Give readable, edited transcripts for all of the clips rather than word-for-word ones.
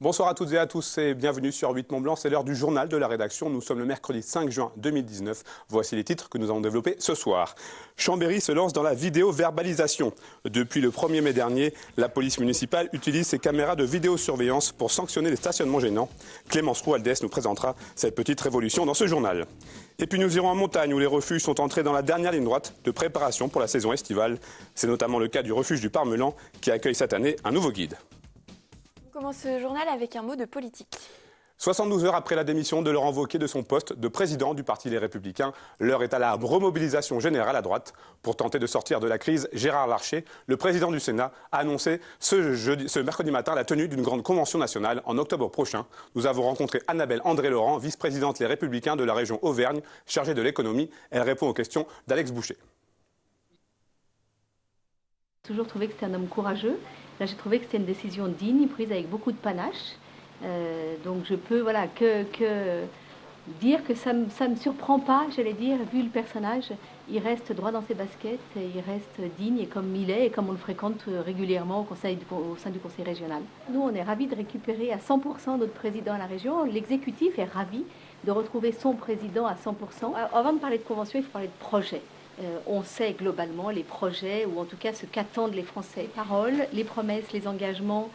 Bonsoir à toutes et à tous et bienvenue sur 8 Mont Blanc, c'est l'heure du journal de la rédaction. Nous sommes le mercredi 5 juin 2019. Voici les titres que nous allons développer ce soir. Chambéry se lance dans la vidéo-verbalisation. Depuis le 1er mai dernier, la police municipale utilise ses caméras de vidéosurveillance pour sanctionner les stationnements gênants. Clémence Roualdès nous présentera cette petite révolution dans ce journal. Et puis nous irons en montagne où les refuges sont entrés dans la dernière ligne droite de préparation pour la saison estivale. C'est notamment le cas du refuge du Parmelan qui accueille cette année un nouveau guide. On commence ce journal avec un mot de politique. 72 heures après la démission de Laurent Wauquiez de son poste de président du Parti Les Républicains, l'heure est à la remobilisation générale à droite. Pour tenter de sortir de la crise, Gérard Larcher, le président du Sénat, a annoncé ce mercredi matin la tenue d'une grande convention nationale en octobre prochain. Nous avons rencontré Annabelle André-Laurent, vice-présidente Les Républicains de la région Auvergne, chargée de l'économie. Elle répond aux questions d'Alex Boucher. J'ai toujours trouvé que c'était un homme courageux. Là, j'ai trouvé que c'était une décision digne, prise avec beaucoup de panache. Donc je peux que dire que ça me surprend pas, j'allais dire, vu le personnage. Il reste droit dans ses baskets, et il reste digne et comme il est et comme on le fréquente régulièrement au sein du conseil régional. Nous, on est ravis de récupérer à 100% notre président à la région. L'exécutif est ravi de retrouver son président à 100%. Avant de parler de convention, il faut parler de projet. On sait globalement les projets, ou en tout cas ce qu'attendent les Français. Les paroles, les promesses, les engagements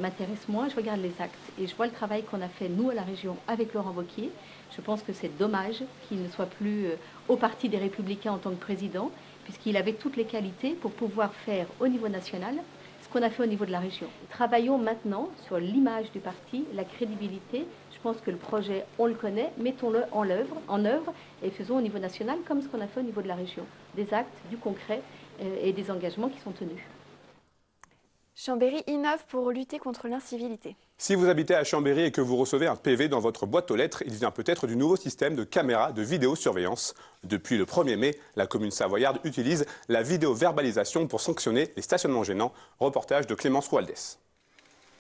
m'intéressent moins, je regarde les actes. Et je vois le travail qu'on a fait, nous, à la région, avec Laurent Wauquiez. Je pense que c'est dommage qu'il ne soit plus au Parti des Républicains en tant que président, puisqu'il avait toutes les qualités pour pouvoir faire au niveau national ce qu'on a fait au niveau de la région. Travaillons maintenant sur l'image du parti, la crédibilité. Je pense que le projet, on le connaît, mettons-le en œuvre et faisons au niveau national comme ce qu'on a fait au niveau de la région. Des actes, du concret et des engagements qui sont tenus. Chambéry innove pour lutter contre l'incivilité. Si vous habitez à Chambéry et que vous recevez un PV dans votre boîte aux lettres, il vient peut-être du nouveau système de caméras de vidéosurveillance. Depuis le 1er mai, la commune savoyarde utilise la vidéo-verbalisation pour sanctionner les stationnements gênants. Reportage de Clémence Roualdès.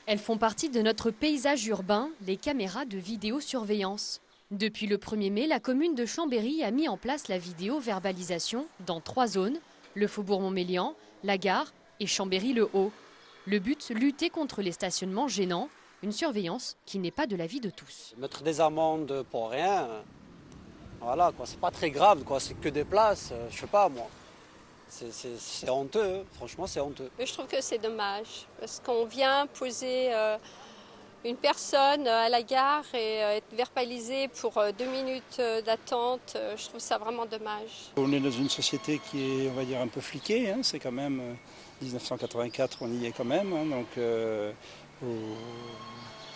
Elles font partie de notre paysage urbain, les caméras de vidéosurveillance. Depuis le 1er mai, la commune de Chambéry a mis en place la vidéo-verbalisation dans 3 zones, le Faubourg Montmélian, la gare et Chambéry-le-Haut. Le but, lutter contre les stationnements gênants, une surveillance qui n'est pas de l'avis de tous. Mettre des amendes pour rien, voilà quoi, c'est pas très grave quoi, c'est que des places, je sais pas moi. C'est honteux, franchement c'est honteux. Je trouve que c'est dommage, parce qu'on vient poser une personne à la gare et être verbalisé pour 2 minutes d'attente, je trouve ça vraiment dommage. On est dans une société qui est, on va dire, un peu fliquée, hein, c'est quand même 1984, on y est quand même, hein, donc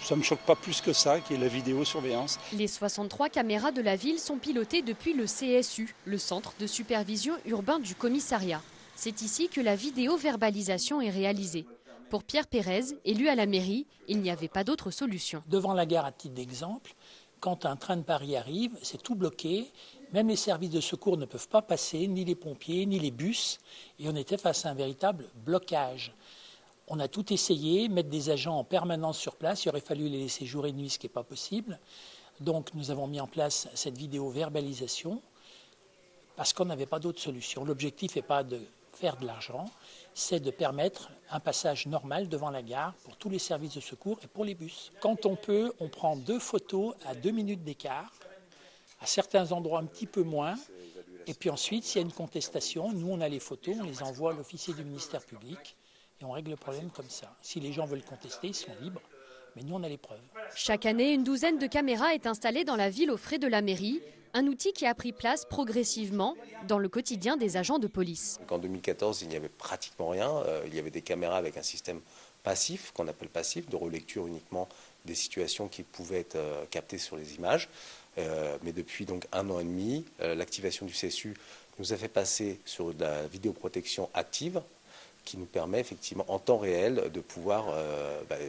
ça ne me choque pas plus que ça, qui est la vidéosurveillance. Les 63 caméras de la ville sont pilotées depuis le CSU, le centre de supervision urbain du commissariat. C'est ici que la vidéo-verbalisation est réalisée. Pour Pierre Pérez, élu à la mairie, il n'y avait pas d'autre solution. Devant la gare, à titre d'exemple, quand un train de Paris arrive, c'est tout bloqué. Même les services de secours ne peuvent pas passer, ni les pompiers, ni les bus. Et on était face à un véritable blocage. On a tout essayé, mettre des agents en permanence sur place. Il aurait fallu les laisser jour et nuit, ce qui n'est pas possible. Donc nous avons mis en place cette vidéo-verbalisation parce qu'on n'avait pas d'autre solution. L'objectif n'est pas de faire de l'argent, c'est de permettre un passage normal devant la gare pour tous les services de secours et pour les bus. Quand on peut, on prend 2 photos à 2 minutes d'écart, à certains endroits un petit peu moins. Et puis ensuite, s'il y a une contestation, nous on a les photos, on les envoie à l'officier du ministère public et on règle le problème comme ça. Si les gens veulent contester, ils sont libres, mais nous on a les preuves. Chaque année, une douzaine de caméras est installée dans la ville aux frais de la mairie. Un outil qui a pris place progressivement dans le quotidien des agents de police. En 2014, il n'y avait pratiquement rien. Il y avait des caméras avec un système passif, qu'on appelle passif, de relecture uniquement des situations qui pouvaient être captées sur les images. Mais depuis donc 1 an et demi, l'activation du CSU nous a fait passer sur de la vidéoprotection active, qui nous permet effectivement en temps réel de pouvoir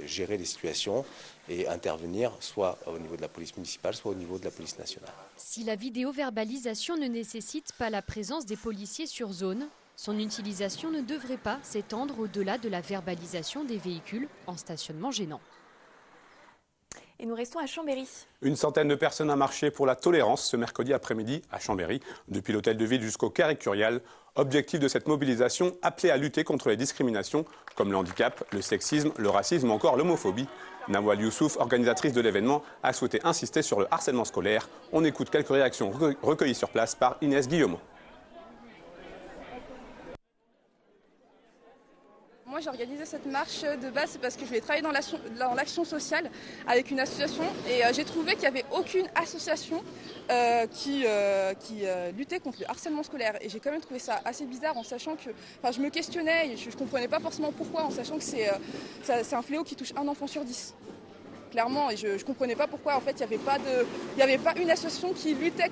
gérer les situations et intervenir soit au niveau de la police municipale, soit au niveau de la police nationale. Si la vidéo-verbalisation ne nécessite pas la présence des policiers sur zone, son utilisation ne devrait pas s'étendre au-delà de la verbalisation des véhicules en stationnement gênant. Et nous restons à Chambéry. Une centaine de personnes a marché pour la tolérance ce mercredi après-midi à Chambéry, depuis l'hôtel de ville jusqu'au Carré Curial. Objectif de cette mobilisation, appelé à lutter contre les discriminations comme le handicap, le sexisme, le racisme ou encore l'homophobie. Nawal Youssouf, organisatrice de l'événement, a souhaité insister sur le harcèlement scolaire. On écoute quelques réactions recueillies sur place par Inès Guillaumeau. Moi, j'ai organisé cette marche de base parce que je voulais travailler dans l'action sociale avec une association et j'ai trouvé qu'il n'y avait aucune association qui luttait contre le harcèlement scolaire. Et j'ai quand même trouvé ça assez bizarre en sachant que je me questionnais et je ne comprenais pas forcément pourquoi, en sachant que c'est un fléau qui touche un enfant sur 10. Clairement, et je ne comprenais pas pourquoi en fait il n'y avait pas une association qui luttait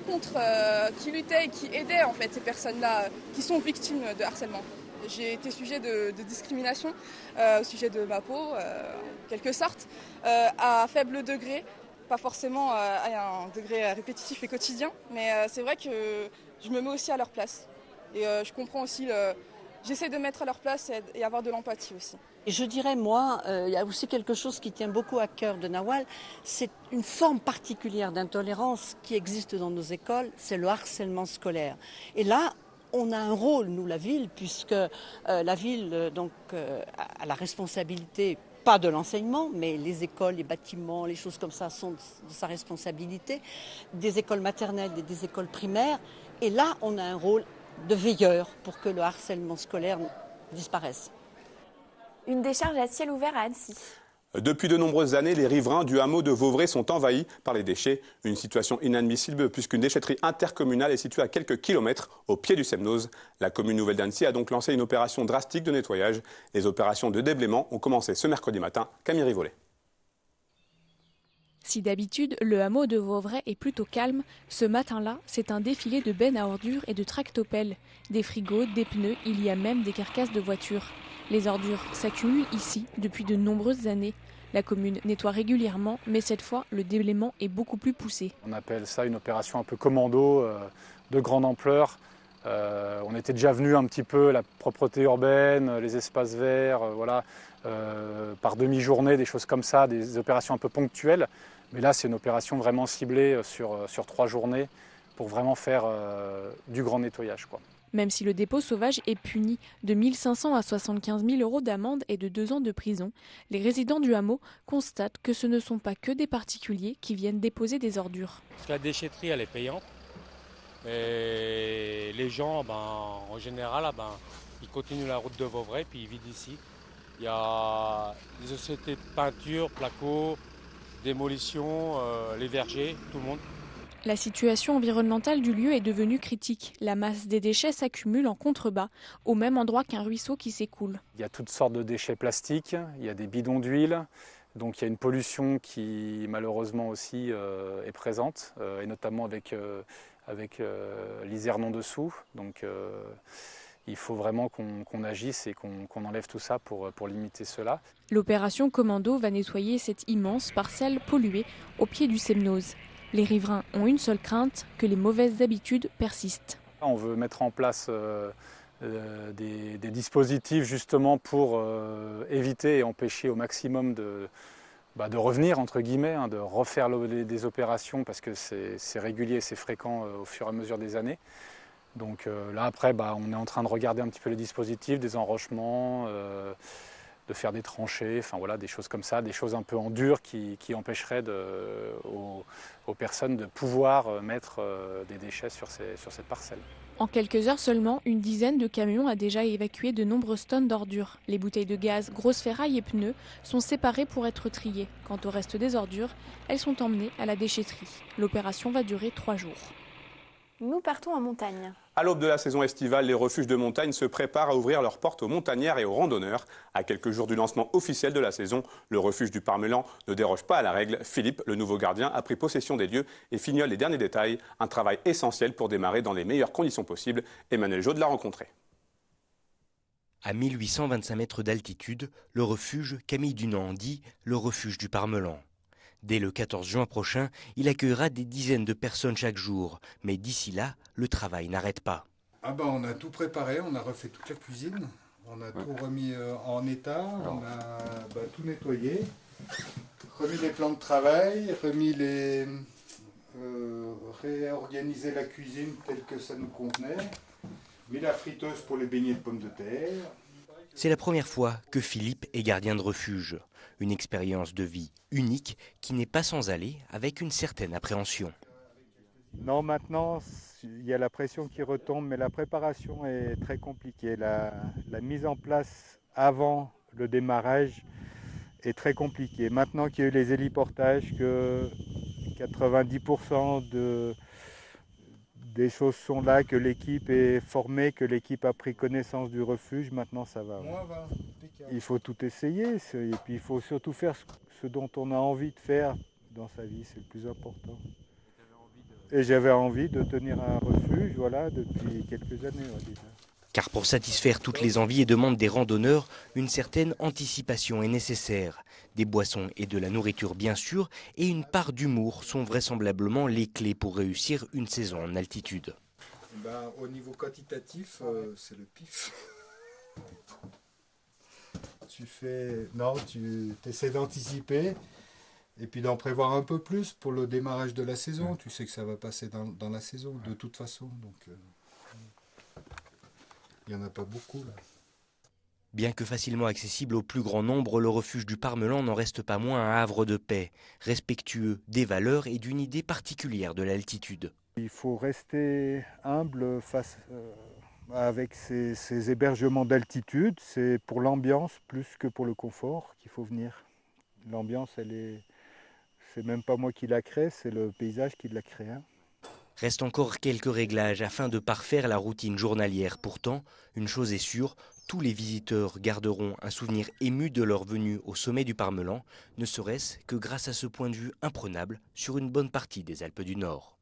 et qui aidait en fait ces personnes-là qui sont victimes de harcèlement. J'ai été sujet de discrimination au sujet de ma peau, en quelque sorte, à faible degré, pas forcément à un degré répétitif et quotidien, mais c'est vrai que je me mets aussi à leur place. Et je comprends aussi, j'essaie de mettre à leur place et avoir de l'empathie aussi. Et je dirais, moi, il y a aussi quelque chose qui tient beaucoup à cœur de Nawal, c'est une forme particulière d'intolérance qui existe dans nos écoles, c'est le harcèlement scolaire. Et là, on a un rôle, nous, la ville, puisque la ville a la responsabilité, pas de l'enseignement, mais les écoles, les bâtiments, les choses comme ça sont de sa responsabilité, des écoles maternelles et des écoles primaires. Et là, on a un rôle de veilleur pour que le harcèlement scolaire disparaisse. Une décharge à ciel ouvert à Annecy. Depuis de nombreuses années, les riverains du hameau de Vauvray sont envahis par les déchets. Une situation inadmissible puisqu'une déchetterie intercommunale est située à quelques kilomètres au pied du Semnoz. La commune nouvelle d'Annecy a donc lancé une opération drastique de nettoyage. Les opérations de déblaiement ont commencé ce mercredi matin. Camille Rivollet. Si d'habitude, le hameau de Vauvray est plutôt calme, ce matin-là, c'est un défilé de bennes à ordures et de tractopelles. Des frigos, des pneus, il y a même des carcasses de voitures. Les ordures s'accumulent ici depuis de nombreuses années. La commune nettoie régulièrement, mais cette fois, le déblaiement est beaucoup plus poussé. On appelle ça une opération un peu commando, de grande ampleur. On était déjà venu un petit peu la propreté urbaine, les espaces verts, par demi-journée, des choses comme ça, des opérations un peu ponctuelles. Mais là, c'est une opération vraiment ciblée sur 3 journées pour vraiment faire du grand nettoyage, quoi. Même si le dépôt sauvage est puni de 1 500 à 75 000 € d'amende et de 2 ans de prison, les résidents du hameau constatent que ce ne sont pas que des particuliers qui viennent déposer des ordures. Parce que la déchetterie, elle est payante. Et les gens, en général, ils continuent la route de Vauvray puis ils vident ici. Il y a des sociétés de peinture, placo, démolition, les vergers, tout le monde. La situation environnementale du lieu est devenue critique. La masse des déchets s'accumule en contrebas, au même endroit qu'un ruisseau qui s'écoule. Il y a toutes sortes de déchets plastiques, il y a des bidons d'huile, donc il y a une pollution qui malheureusement aussi est présente, et notamment avec l'Isernon dessous. Donc il faut vraiment qu'on agisse et qu'on enlève tout ça pour limiter cela. L'opération Commando va nettoyer cette immense parcelle polluée au pied du Semnoz. Les riverains ont une seule crainte, que les mauvaises habitudes persistent. On veut mettre en place des dispositifs justement pour éviter et empêcher au maximum de revenir, entre guillemets, de refaire des opérations parce que c'est régulier, c'est fréquent au fur et à mesure des années. Donc là après, on est en train de regarder un petit peu les dispositifs, des enrochements, de faire des tranchées, des choses comme ça, des choses un peu en dur qui empêcheraient aux personnes de pouvoir mettre des déchets sur cette parcelle. En quelques heures seulement, une dizaine de camions a déjà évacué de nombreuses tonnes d'ordures. Les bouteilles de gaz, grosses ferrailles et pneus sont séparées pour être triées. Quant au reste des ordures, elles sont emmenées à la déchetterie. L'opération va durer 3 jours. Nous partons en montagne. À l'aube de la saison estivale, les refuges de montagne se préparent à ouvrir leurs portes aux montagnards et aux randonneurs. À quelques jours du lancement officiel de la saison, le refuge du Parmelan ne déroge pas à la règle. Philippe, le nouveau gardien, a pris possession des lieux et fignole les derniers détails. Un travail essentiel pour démarrer dans les meilleures conditions possibles. Emmanuel Jaude l'a rencontré. À 1825 mètres d'altitude, le refuge Camille Dunant dit le refuge du Parmelan. Dès le 14 juin prochain, il accueillera des dizaines de personnes chaque jour. Mais d'ici là, le travail n'arrête pas. On a tout préparé, on a refait toute la cuisine, on a tout remis en état, on a tout nettoyé. remis les plans de travail, réorganisé la cuisine telle que ça nous convenait, mis la friteuse pour les beignets de pommes de terre. C'est la première fois que Philippe est gardien de refuge. Une expérience de vie unique qui n'est pas sans aller avec une certaine appréhension. Non, maintenant, il y a la pression qui retombe, mais la préparation est très compliquée. La mise en place avant le démarrage est très compliquée. Maintenant qu'il y a eu les héliportages, que 90% des choses sont là, que l'équipe est formée, que l'équipe a pris connaissance du refuge, maintenant ça va. Il faut tout essayer, et puis il faut surtout faire ce dont on a envie de faire dans sa vie, c'est le plus important. Et j'avais envie de tenir un refuge, voilà, depuis quelques années déjà. Car pour satisfaire toutes les envies et demandes des randonneurs, une certaine anticipation est nécessaire. Des boissons et de la nourriture bien sûr, et une part d'humour sont vraisemblablement les clés pour réussir une saison en altitude. Au niveau quantitatif, c'est le pif. Tu essaies d'anticiper et puis d'en prévoir un peu plus pour le démarrage de la saison. Tu sais que ça va passer dans la saison de toute façon, donc il n'y en a pas beaucoup là. Bien que facilement accessible au plus grand nombre, le refuge du Parmelan n'en reste pas moins un havre de paix, respectueux des valeurs et d'une idée particulière de l'altitude. Il faut rester humble avec ces hébergements d'altitude. C'est pour l'ambiance plus que pour le confort qu'il faut venir. L'ambiance, c'est même pas moi qui la crée, c'est le paysage qui l'a créé. Reste encore quelques réglages afin de parfaire la routine journalière. Pourtant, une chose est sûre, tous les visiteurs garderont un souvenir ému de leur venue au sommet du Parmelan, ne serait-ce que grâce à ce point de vue imprenable sur une bonne partie des Alpes du Nord.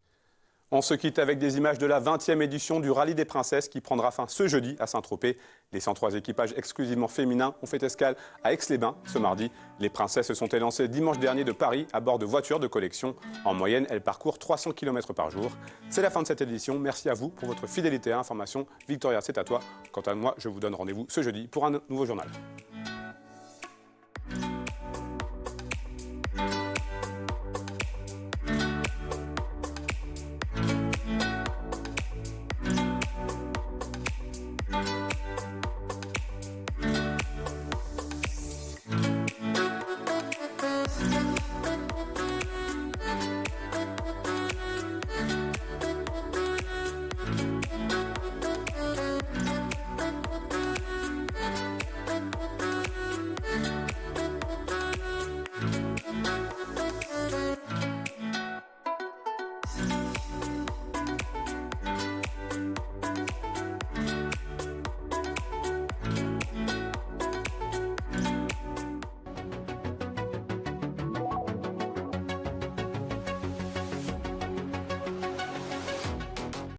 On se quitte avec des images de la 20e édition du Rallye des Princesses qui prendra fin ce jeudi à Saint-Tropez. Les 103 équipages exclusivement féminins ont fait escale à Aix-les-Bains ce mardi. Les Princesses se sont élancées dimanche dernier de Paris à bord de voitures de collection. En moyenne, elles parcourent 300 km par jour. C'est la fin de cette édition. Merci à vous pour votre fidélité à l'information. Victoria, c'est à toi. Quant à moi, je vous donne rendez-vous ce jeudi pour un nouveau journal.